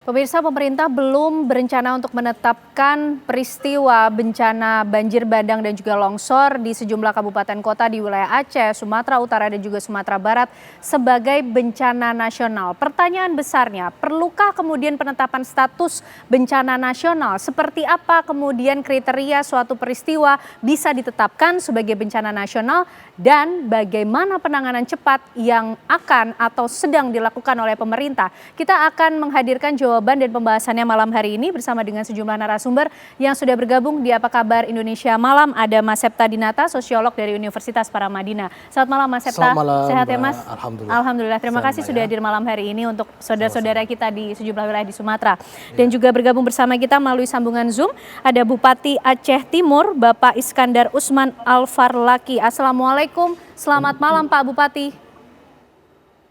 Pemirsa, pemerintah belum berencana untuk menetapkan peristiwa bencana banjir bandang dan juga longsor di sejumlah kabupaten kota di wilayah Aceh, Sumatera Utara dan juga Sumatera Barat sebagai bencana nasional. Pertanyaan besarnya, perlukah kemudian penetapan status bencana nasional? Seperti apa kemudian kriteria suatu peristiwa bisa ditetapkan sebagai bencana nasional dan bagaimana penanganan cepat yang akan atau sedang dilakukan oleh pemerintah? Kita akan menghadirkan jawaban dan pembahasannya malam hari ini bersama dengan sejumlah narasumber yang sudah bergabung di Apa Kabar Indonesia Malam. Ada Mas Septa Dinata, sosiolog dari Universitas Paramadina. Selamat malam Mas Septa. Selamat malam, sehat ya Mas? Alhamdulillah. Alhamdulillah. Terima kasih sudah hadir malam hari ini untuk saudara-saudara kita di sejumlah wilayah di Sumatera. Dan juga bergabung bersama kita melalui sambungan Zoom ada Bupati Aceh Timur, Bapak Iskandar Usman Alfarlaki. Assalamualaikum. Selamat malam Pak Bupati.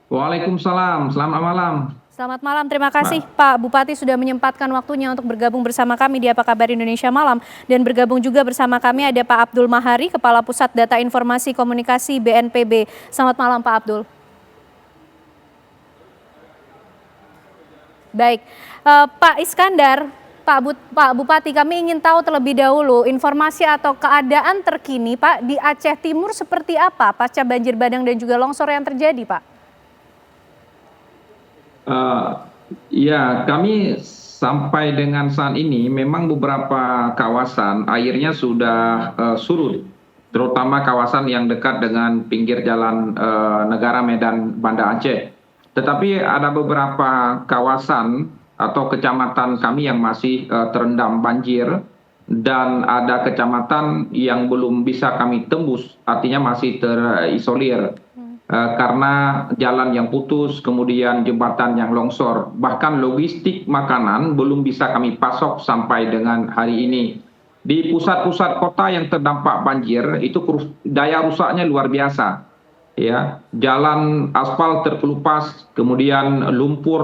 Waalaikumsalam, selamat malam. Selamat malam, terima kasih Pak Bupati sudah menyempatkan waktunya untuk bergabung bersama kami di Apa Kabar Indonesia Malam. Dan bergabung juga bersama kami ada Pak Abdul Mahari, Kepala Pusat Data Informasi Komunikasi BNPB. Selamat malam Pak Abdul. Baik, Pak Iskandar, Pak Bupati, kami ingin tahu terlebih dahulu informasi atau keadaan terkini Pak di Aceh Timur seperti apa pasca banjir bandang dan juga longsor yang terjadi Pak? Ya, kami sampai dengan saat ini memang beberapa kawasan airnya sudah surut, terutama kawasan yang dekat dengan pinggir jalan negara Medan Banda Aceh. Tetapi ada beberapa kawasan atau kecamatan kami yang masih terendam banjir dan ada kecamatan yang belum bisa kami tembus, artinya masih terisolir. Karena jalan yang putus, kemudian jembatan yang longsor, bahkan logistik makanan belum bisa kami pasok sampai dengan hari ini. Di pusat-pusat kota yang terdampak banjir itu daya rusaknya luar biasa. Ya, jalan aspal terkelupas, kemudian lumpur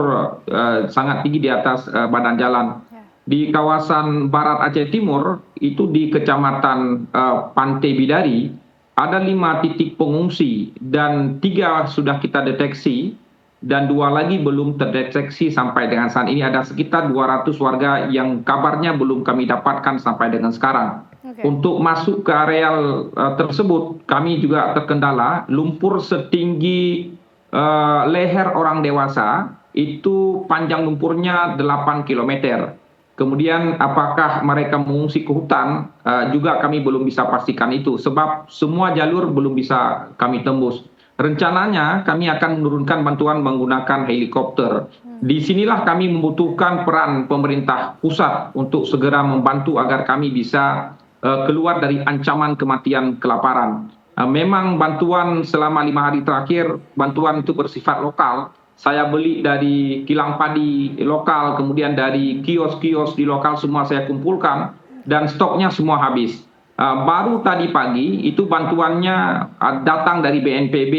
sangat tinggi di atas badan jalan. Di kawasan Barat Aceh Timur itu di Kecamatan Pantai Bidari ada 5 titik pengungsi dan 3 sudah kita deteksi dan 2 lagi belum terdeteksi sampai dengan saat ini. Ada sekitar 200 warga yang kabarnya belum kami dapatkan sampai dengan sekarang. Untuk masuk ke areal tersebut kami juga terkendala lumpur setinggi leher orang dewasa, itu panjang lumpurnya 8 kilometer. Kemudian apakah mereka mengungsi ke hutan juga kami belum bisa pastikan itu sebab semua jalur belum bisa kami tembus. Rencananya kami akan menurunkan bantuan menggunakan helikopter. Disinilah kami membutuhkan peran pemerintah pusat untuk segera membantu agar kami bisa keluar dari ancaman kematian kelaparan. Memang bantuan selama 5 hari terakhir, bantuan itu bersifat lokal. Saya beli dari kilang padi lokal, kemudian dari kios-kios di lokal semua saya kumpulkan dan stoknya semua habis. Baru tadi pagi itu bantuannya datang dari BNPB,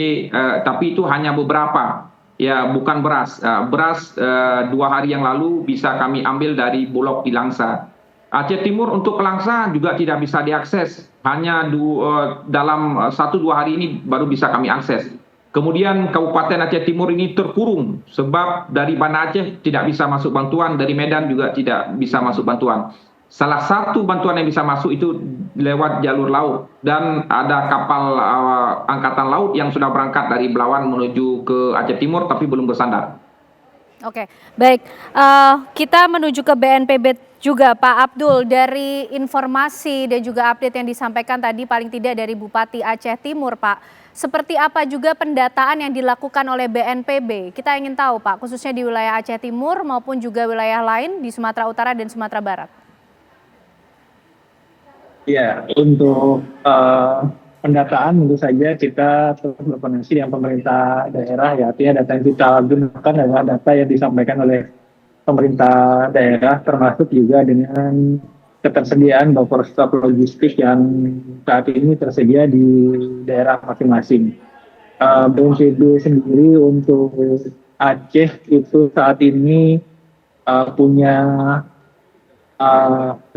tapi itu hanya beberapa, ya bukan beras. Beras 2 hari yang lalu bisa kami ambil dari Bulog di Langsa. Aceh Timur untuk Langsa juga tidak bisa diakses, hanya dalam 1-2 hari ini baru bisa kami akses. Kemudian Kabupaten Aceh Timur ini terkurung sebab dari Banda Aceh tidak bisa masuk bantuan, dari Medan juga tidak bisa masuk bantuan. Salah satu bantuan yang bisa masuk itu lewat jalur laut dan ada kapal angkatan laut yang sudah berangkat dari Belawan menuju ke Aceh Timur tapi belum bersandar. Oke, baik. Kita menuju ke BNPB juga Pak Abdul. Dari informasi dan juga update yang disampaikan tadi paling tidak dari Bupati Aceh Timur Pak. Seperti apa juga pendataan yang dilakukan oleh BNPB? Kita ingin tahu Pak, khususnya di wilayah Aceh Timur maupun juga wilayah lain di Sumatera Utara dan Sumatera Barat. Ya, untuk pendataan tentu saja kita terus berkoordinasi dengan pemerintah daerah, ya artinya data yang kita gunakan adalah data yang disampaikan oleh pemerintah daerah, termasuk juga dengan ketersediaan buffer stok logistik yang saat ini tersedia di daerah masing-masing. BNPB sendiri untuk Aceh itu saat ini punya 5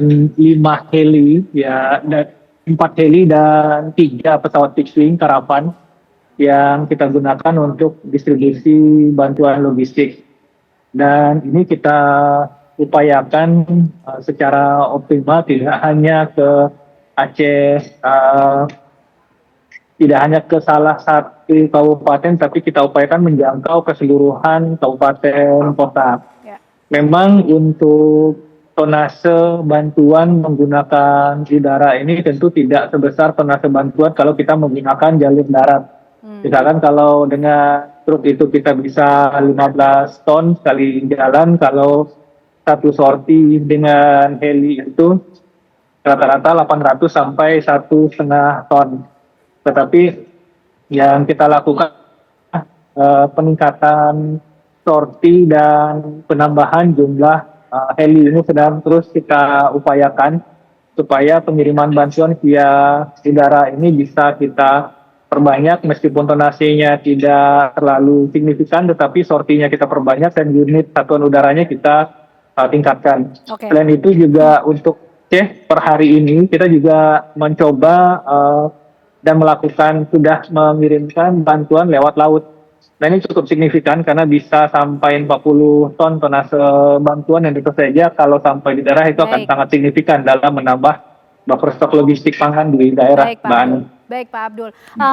heli, ya, 4 heli dan 3 pesawat fixed-wing Caravan yang kita gunakan untuk distribusi bantuan logistik. Dan ini kita upayakan secara optimal tidak hanya ke Aceh, tidak hanya ke salah satu kabupaten, tapi kita upayakan menjangkau keseluruhan kabupaten kota. Ya. Memang untuk tonase bantuan menggunakan udara ini tentu tidak sebesar tonase bantuan kalau kita menggunakan jalur darat. Misalkan kalau dengan truk itu kita bisa 15 ton sekali jalan, kalau satu sorti dengan heli itu rata-rata 800 sampai 1,5 ton. Tetapi yang kita lakukan peningkatan sorti dan penambahan jumlah heli ini sedang terus kita upayakan supaya pengiriman bantuan via udara ini bisa kita perbanyak meskipun tonasinya tidak terlalu signifikan, tetapi sortinya kita perbanyak dan unit satuan udaranya kita tingkatkan. Oke. Selain itu juga untuk per hari ini kita juga mencoba dan sudah mengirimkan bantuan lewat laut. Nah ini cukup signifikan karena bisa sampai 40 ton tonase bantuan, yang tentu saja kalau sampai di daerah itu akan sangat signifikan dalam menambah buffer stok logistik pangan di daerah. Baik, Pak Abdul. Baik, Pak Abdul.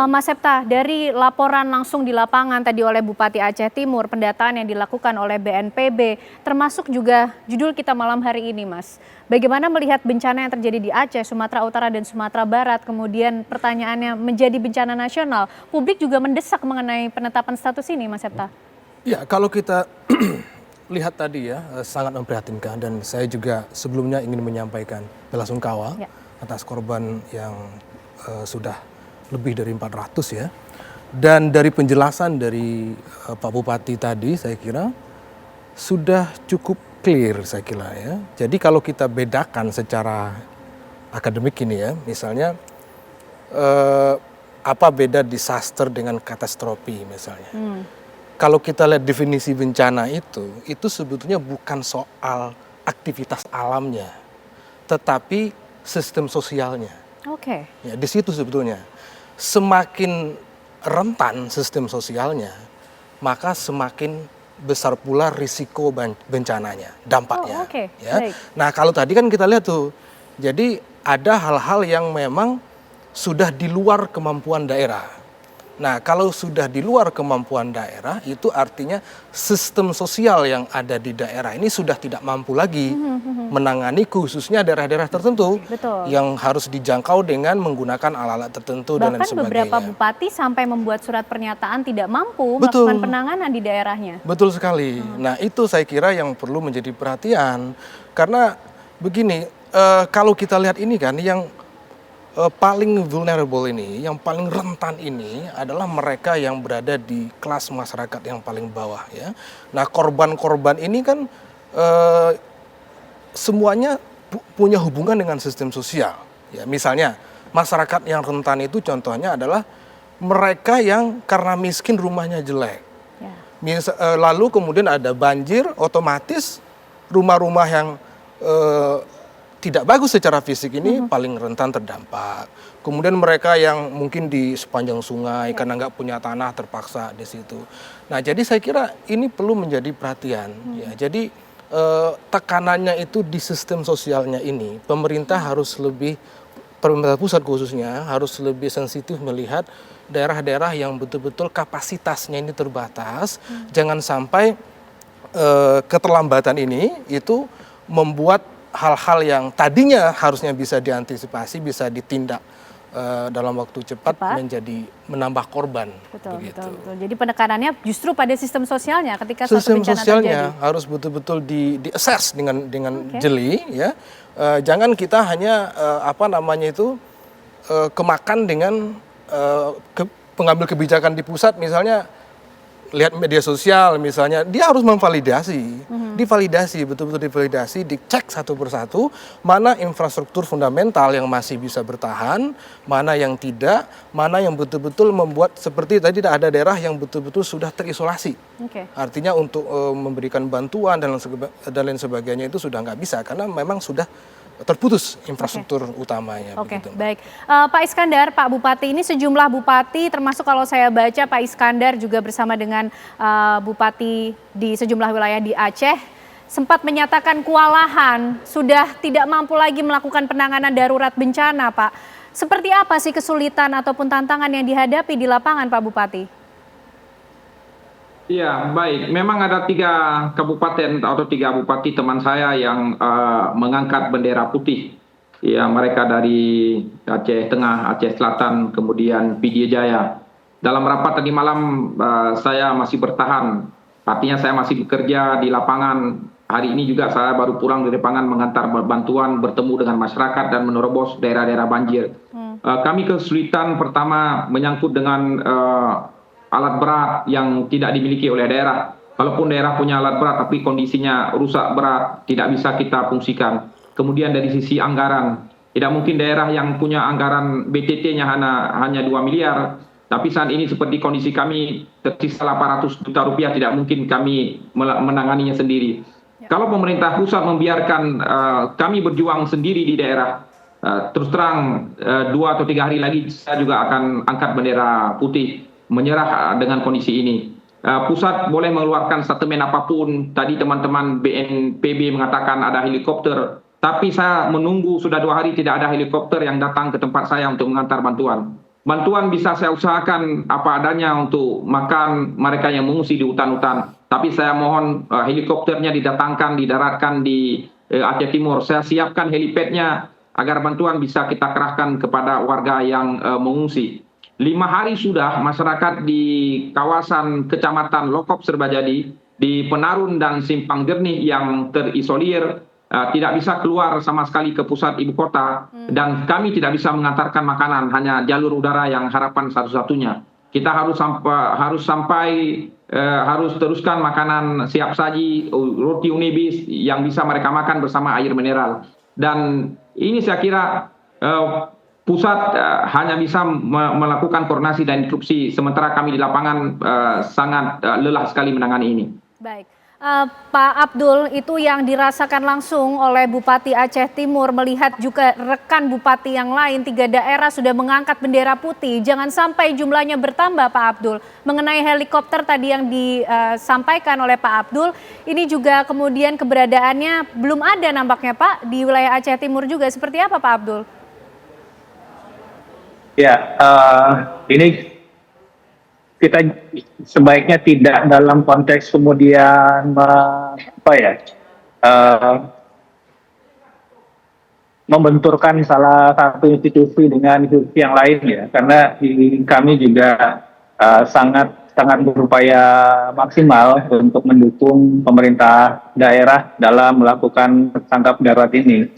Mas Septa, dari laporan langsung di lapangan tadi oleh Bupati Aceh Timur, pendataan yang dilakukan oleh BNPB, termasuk juga judul kita malam hari ini, Mas. Bagaimana melihat bencana yang terjadi di Aceh, Sumatera Utara, dan Sumatera Barat, kemudian pertanyaannya menjadi bencana nasional, publik juga mendesak mengenai penetapan status ini, Mas Septa? Ya, kalau kita lihat tadi ya, sangat memprihatinkan, dan saya juga sebelumnya ingin menyampaikan belasungkawa atas korban yang sudah lebih dari 400 ya. Dan dari penjelasan dari Pak Bupati tadi saya kira sudah cukup clear saya kira ya. Jadi kalau kita bedakan secara akademik ini ya, misalnya apa beda disaster dengan katastrofi misalnya. Kalau kita lihat definisi bencana itu sebetulnya bukan soal aktivitas alamnya, tetapi sistem sosialnya. Oke. Ya, di situ sebetulnya semakin rentan sistem sosialnya, maka semakin besar pula risiko bencananya, dampaknya. Ya. Nah kalau tadi kan kita lihat tuh, jadi ada hal-hal yang memang sudah di luar kemampuan daerah. Nah kalau sudah di luar kemampuan daerah, itu artinya sistem sosial yang ada di daerah ini sudah tidak mampu lagi menangani khususnya daerah-daerah tertentu. Betul. Yang harus dijangkau dengan menggunakan alat-alat tertentu dan lain sebagainya. Bahkan beberapa bupati sampai membuat surat pernyataan tidak mampu melakukan penanganan di daerahnya. Betul sekali. Nah itu saya kira yang perlu menjadi perhatian. Karena begini, kalau kita lihat ini kan yang paling vulnerable ini, yang paling rentan ini adalah mereka yang berada di kelas masyarakat yang paling bawah ya. Nah korban-korban ini kan semuanya punya hubungan dengan sistem sosial. Ya, misalnya masyarakat yang rentan itu contohnya adalah mereka yang karena miskin rumahnya jelek. Lalu kemudian ada banjir, otomatis rumah-rumah yang tidak bagus secara fisik ini paling rentan terdampak. Kemudian mereka yang mungkin di sepanjang sungai karena nggak punya tanah terpaksa di situ. Nah jadi saya kira ini perlu menjadi perhatian. Ya, jadi tekanannya itu di sistem sosialnya ini. Pemerintah harus lebih, pemerintah pusat khususnya harus lebih sensitif melihat daerah-daerah yang betul-betul kapasitasnya ini terbatas. Jangan sampai keterlambatan ini itu membuat hal-hal yang tadinya harusnya bisa diantisipasi, bisa ditindak dalam waktu cepat menjadi menambah korban. Betul. Jadi penekanannya justru pada sistem sosialnya ketika suatu sistem bencana sosialnya terjadi. Harus betul-betul di-assess dengan jeli ya. Jangan kita hanya kemakan dengan pengambil kebijakan di pusat, misalnya lihat media sosial misalnya, dia harus memvalidasi, divalidasi, betul-betul divalidasi, dicek satu persatu, mana infrastruktur fundamental yang masih bisa bertahan, mana yang tidak, mana yang betul-betul membuat seperti tadi ada daerah yang betul-betul sudah terisolasi. Artinya untuk memberikan bantuan dan lain sebagainya itu sudah nggak bisa, karena memang sudah terputus infrastruktur utamanya. Oke, begitu. baik. Pak Iskandar, Pak Bupati, ini sejumlah bupati, termasuk kalau saya baca Pak Iskandar juga bersama dengan bupati di sejumlah wilayah di Aceh, sempat menyatakan kewalahan, sudah tidak mampu lagi melakukan penanganan darurat bencana, Pak. Seperti apa sih kesulitan ataupun tantangan yang dihadapi di lapangan, Pak Bupati? Ya, baik. Memang ada 3 kabupaten atau 3 bupati teman saya yang mengangkat bendera putih. Ya, mereka dari Aceh Tengah, Aceh Selatan, kemudian Pidie Jaya. Dalam rapat tadi malam saya masih bertahan. Artinya saya masih bekerja di lapangan. Hari ini juga saya baru pulang dari lapangan mengantar bantuan, bertemu dengan masyarakat dan menerobos daerah-daerah banjir. Kami kesulitan pertama menyangkut dengan alat berat yang tidak dimiliki oleh daerah. Kalaupun daerah punya alat berat tapi kondisinya rusak berat, tidak bisa kita fungsikan. Kemudian dari sisi anggaran, tidak mungkin daerah yang punya anggaran BTT-nya hanya 2 miliar, tapi saat ini seperti kondisi kami tersisa 800 juta rupiah, tidak mungkin kami menanganinya sendiri. Kalau pemerintah pusat membiarkan kami berjuang sendiri di daerah, terus terang 2 atau 3 hari lagi saya juga akan angkat bendera putih, menyerah dengan kondisi ini. Pusat boleh mengeluarkan statement apapun. Tadi teman-teman BNPB mengatakan ada helikopter, tapi saya menunggu sudah 2 hari tidak ada helikopter yang datang ke tempat saya untuk mengantar bantuan. Bantuan bisa saya usahakan apa adanya untuk makan mereka yang mengungsi di hutan-hutan. Tapi saya mohon helikopternya didatangkan, didaratkan di Aceh Timur. Saya siapkan helipadnya agar bantuan bisa kita kerahkan kepada warga yang mengungsi. 5 hari sudah masyarakat di kawasan Kecamatan Lokop Serbajadi, di Penarun dan Simpang Jernih yang terisolir, tidak bisa keluar sama sekali ke pusat ibu kota, dan kami tidak bisa mengantarkan makanan, hanya jalur udara yang harapan satu-satunya. Kita harus teruskan makanan siap saji, roti unibis yang bisa mereka makan bersama air mineral. Dan ini saya kira pusat hanya bisa melakukan koordinasi dan instruksi, sementara kami di lapangan sangat lelah sekali menangani ini. Baik, Pak Abdul, itu yang dirasakan langsung oleh Bupati Aceh Timur, melihat juga rekan bupati yang lain 3 daerah sudah mengangkat bendera putih. Jangan sampai jumlahnya bertambah, Pak Abdul. Mengenai helikopter tadi yang disampaikan oleh Pak Abdul, ini juga kemudian keberadaannya belum ada nampaknya, Pak, di wilayah Aceh Timur juga. Seperti apa, Pak Abdul? Ya, ini kita sebaiknya tidak dalam konteks kemudian membenturkan salah satu institusi dengan institusi yang lain, ya, karena kami juga sangat berupaya maksimal untuk mendukung pemerintah daerah dalam melakukan tanggap darurat ini.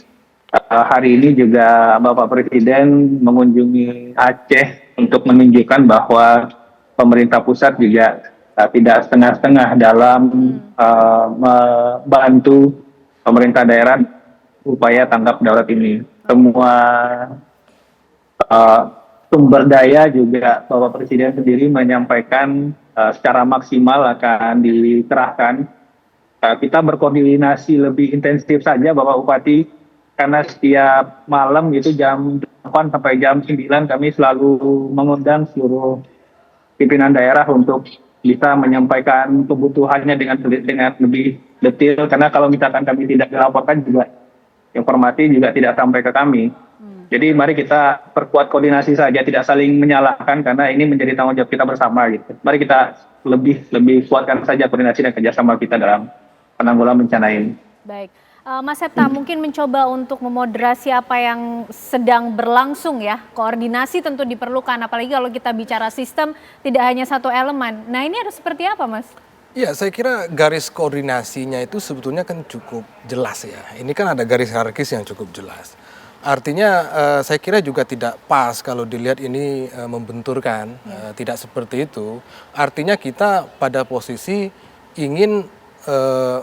Hari ini juga Bapak Presiden mengunjungi Aceh untuk menunjukkan bahwa pemerintah pusat juga tidak setengah-setengah dalam membantu pemerintah daerah upaya tanggap darurat ini. Semua sumber daya juga Bapak Presiden sendiri menyampaikan secara maksimal akan dikerahkan. Kita berkoordinasi lebih intensif saja Bapak Bupati, karena setiap malam itu jam 8 sampai jam 9 kami selalu mengundang seluruh pimpinan daerah untuk bisa menyampaikan kebutuhannya dengan lebih detail, karena kalau misalkan kami tidak dilaporkan juga informasi juga tidak sampai ke kami. Jadi mari kita perkuat koordinasi saja, tidak saling menyalahkan, karena ini menjadi tanggung jawab kita bersama gitu. Mari kita lebih kuatkan saja koordinasi dan kerjasama kita dalam penanggulangan bencana ini. Baik. Mas Septa, mungkin mencoba untuk memoderasi apa yang sedang berlangsung ya. Koordinasi tentu diperlukan, apalagi kalau kita bicara sistem tidak hanya satu elemen. Nah, ini harus seperti apa, Mas? Ya, saya kira garis koordinasinya itu sebetulnya kan cukup jelas ya. Ini kan ada garis hierarkis yang cukup jelas. Artinya saya kira juga tidak pas kalau dilihat ini membenturkan, tidak seperti itu. Artinya kita pada posisi ingin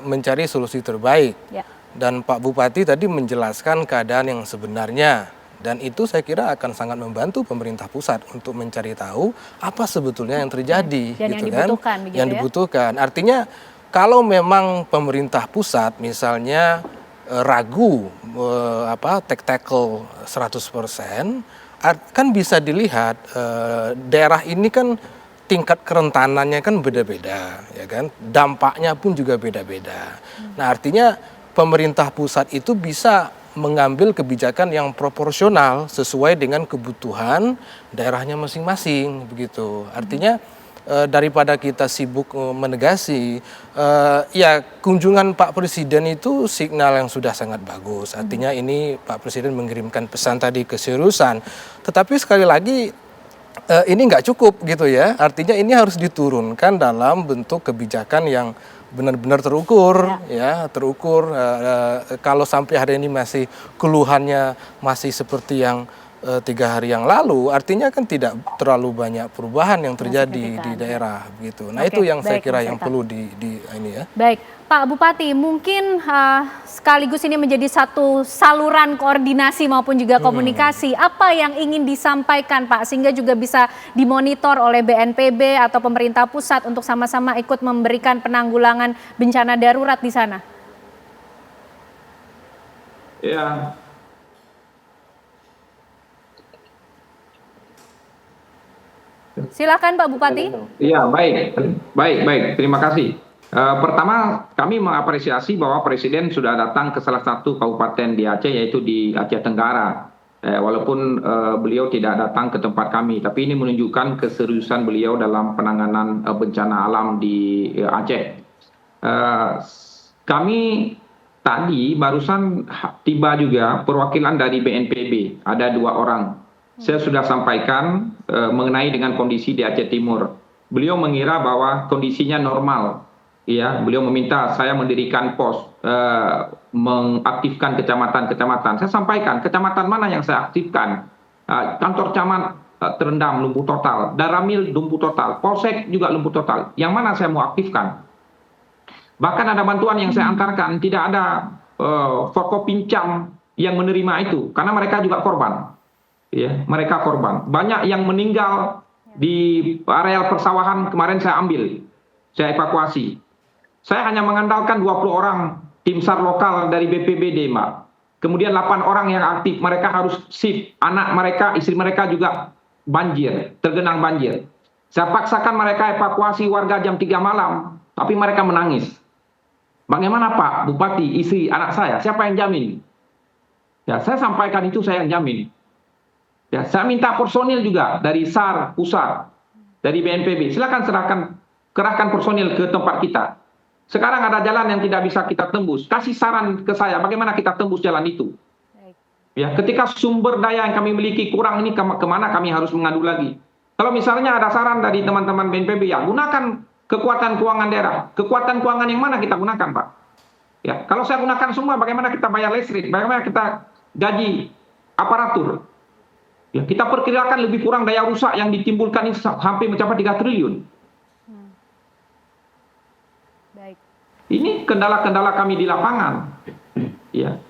mencari solusi terbaik. Ya. Dan Pak Bupati tadi menjelaskan keadaan yang sebenarnya, dan itu saya kira akan sangat membantu pemerintah pusat untuk mencari tahu apa sebetulnya yang terjadi, dan gitu yang dibutuhkan, kan? Begitu yang dibutuhkan. Artinya kalau memang pemerintah pusat misalnya ragu take tackle 100%, kan bisa dilihat daerah ini kan tingkat kerentanannya kan beda-beda, ya kan? Dampaknya pun juga beda-beda. Nah, artinya pemerintah pusat itu bisa mengambil kebijakan yang proporsional sesuai dengan kebutuhan daerahnya masing-masing, begitu. Artinya daripada kita sibuk menegasi, ya kunjungan Pak Presiden itu signal yang sudah sangat bagus. Artinya ini Pak Presiden mengirimkan pesan tadi keseriusan. Tetapi sekali lagi ini nggak cukup gitu ya. Artinya ini harus diturunkan dalam bentuk kebijakan yang benar-benar terukur, ya terukur. Kalau sampai hari ini masih keluhannya masih seperti yang 3 hari yang lalu, artinya kan tidak terlalu banyak perubahan yang terjadi di daerah gitu. Nah, itu yang saya kira yang perlu di ini ya. Baik, Pak Bupati, mungkin sekaligus ini menjadi satu saluran koordinasi maupun juga komunikasi. Apa yang ingin disampaikan, Pak, sehingga juga bisa dimonitor oleh BNPB atau pemerintah pusat untuk sama-sama ikut memberikan penanggulangan bencana darurat di sana? Ya. Silakan Pak Bupati. Iya, baik. Terima kasih. Pertama, kami mengapresiasi bahwa Presiden sudah datang ke salah satu kabupaten di Aceh, yaitu di Aceh Tenggara. Walaupun beliau tidak datang ke tempat kami, tapi ini menunjukkan keseriusan beliau dalam penanganan bencana alam di Aceh. Kami tadi barusan tiba juga perwakilan dari BNPB, ada 2 orang. Saya sudah sampaikan mengenai dengan kondisi di Aceh Timur. Beliau mengira bahwa kondisinya normal. Ya, beliau meminta saya mendirikan pos, mengaktifkan kecamatan-kecamatan. Saya sampaikan kecamatan mana yang saya aktifkan. Kantor camat terendam, lumpuh total. Daramil lumpuh total. Polsek juga lumpuh total. Yang mana saya mau aktifkan? Bahkan ada bantuan yang saya antarkan, tidak ada Forkopincam yang menerima itu, karena mereka juga korban. Ya, mereka korban. Banyak yang meninggal di areal persawahan kemarin saya ambil, saya evakuasi. Saya hanya mengandalkan 20 orang tim SAR lokal dari BPBD, Mbak. Kemudian 8 orang yang aktif, mereka harus shift. Anak mereka, istri mereka juga banjir, tergenang banjir. Saya paksakan mereka evakuasi warga jam 3 malam, tapi mereka menangis. Bagaimana Pak Bupati, istri, anak saya, siapa yang jamin? Ya, saya sampaikan itu, saya yang jamin. Ya, saya minta personil juga dari SAR pusat, dari BNPB. Silakan kerahkan personil ke tempat kita. Sekarang ada jalan yang tidak bisa kita tembus. Kasih saran ke saya, bagaimana kita tembus jalan itu. Ya, ketika sumber daya yang kami miliki kurang ini, kemana kami harus mengadu lagi. Kalau misalnya ada saran dari teman-teman BNPB, ya gunakan kekuatan keuangan daerah. Kekuatan keuangan yang mana kita gunakan, Pak? Ya, kalau saya gunakan semua, bagaimana kita bayar listrik, bagaimana kita gaji aparatur. Ya, kita perkirakan lebih kurang daya rusak yang ditimbulkan ini hampir mencapai 3 triliun. Baik. Ini kendala-kendala kami di lapangan. Ya.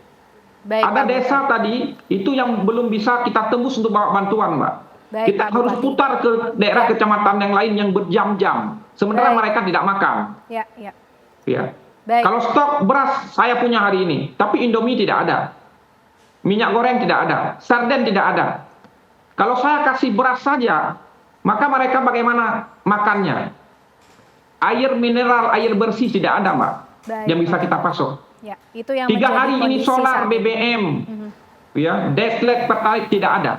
Baik, ada Pak desa Bupati. tadi itu yang belum bisa kita tembus untuk bawa bantuan, Mbak. Baik, Kita Pak harus Bupati. putar ke daerah kecamatan yang lain yang berjam-jam. Sementara Baik. mereka tidak makan. Ya. Ya. Baik. Kalau stok beras saya punya hari ini, tapi Indomie tidak ada. Minyak goreng tidak ada, sarden tidak ada. Kalau saya kasih beras saja, maka mereka bagaimana makannya? Air mineral, air bersih tidak ada, Mbak. Baik, yang bisa kita pasok. Ya, itu yang 3 menjadi hari ini kondisi solar saat ini. BBM, ya, deslek pertalite tidak ada.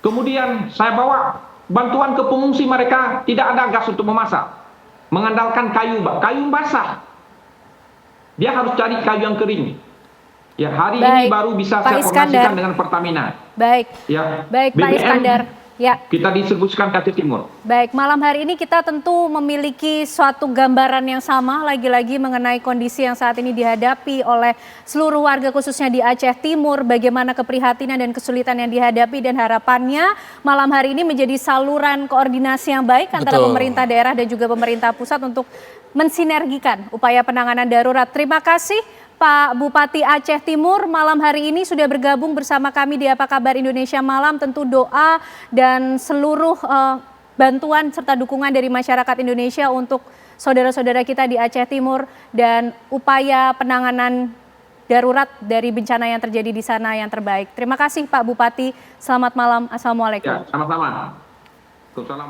Kemudian saya bawa bantuan ke pengungsi, mereka tidak ada gas untuk memasak, mengandalkan kayu, Mbak. Kayu basah. Dia harus cari kayu yang kering. Ya, hari ini baru bisa Pak saya Iskandar. koordinasikan dengan Pertamina. Baik. Ya, Baik, Pak BBM Iskandar. Ya. kita distribusikan ke Aceh Timur. Baik, malam hari ini kita tentu memiliki suatu gambaran yang sama lagi-lagi mengenai kondisi yang saat ini dihadapi oleh seluruh warga khususnya di Aceh Timur, bagaimana keprihatinan dan kesulitan yang dihadapi dan harapannya malam hari ini menjadi saluran koordinasi yang baik antara pemerintah daerah dan juga pemerintah pusat untuk mensinergikan upaya penanganan darurat. Terima kasih Pak Bupati Aceh Timur malam hari ini sudah bergabung bersama kami di Apa Kabar Indonesia Malam. Tentu doa dan seluruh bantuan serta dukungan dari masyarakat Indonesia untuk saudara-saudara kita di Aceh Timur dan upaya penanganan darurat dari bencana yang terjadi di sana yang terbaik. Terima kasih Pak Bupati, selamat malam, Assalamualaikum. Ya, sama-sama. Assalamualaikum.